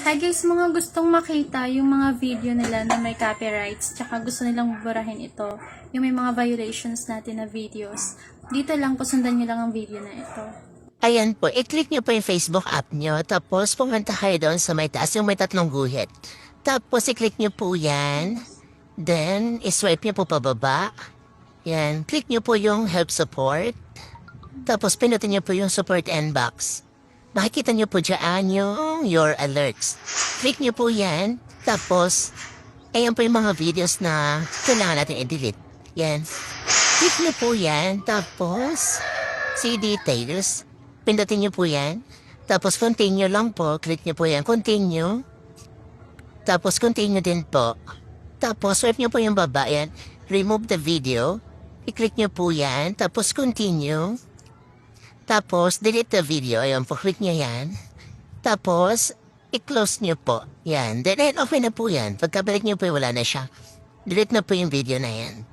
Hi guys, mga gustong makita yung mga video nila na may copyrights, tsaka gusto nilang burahin ito, yung may mga violations natin na videos. Dito lang po, sundan nyo lang ang video na ito. Ayan po, i-click nyo po yung Facebook app nyo, tapos pumunta kayo doon sa may taas, yung may tatlong guhit. Tapos i-click nyo po yan, then i-swipe nyo po pababa. Yan, click nyo po yung help support, tapos pinutin nyo po yung support inbox. Makikita nyo po dyan yung your alerts. Click nyo po yan, tapos ayan po yung mga videos na kailangan natin i-delete. Yan, click nyo po yan, tapos see details. Pindutin nyo po yan. Tapos continue lang po. Click nyo po yan. Continue. Tapos continue din po. Tapos swipe nyo po yung baba yan. Remove the video. I-click nyo po yan. Tapos continue. Tapos delete the video. Ayan po. Click nyo yan. Tapos i-close nyo po. Yan. Then open na po yan. Pagkabalik nyo po wala na siya. Delete na po yung video na yan.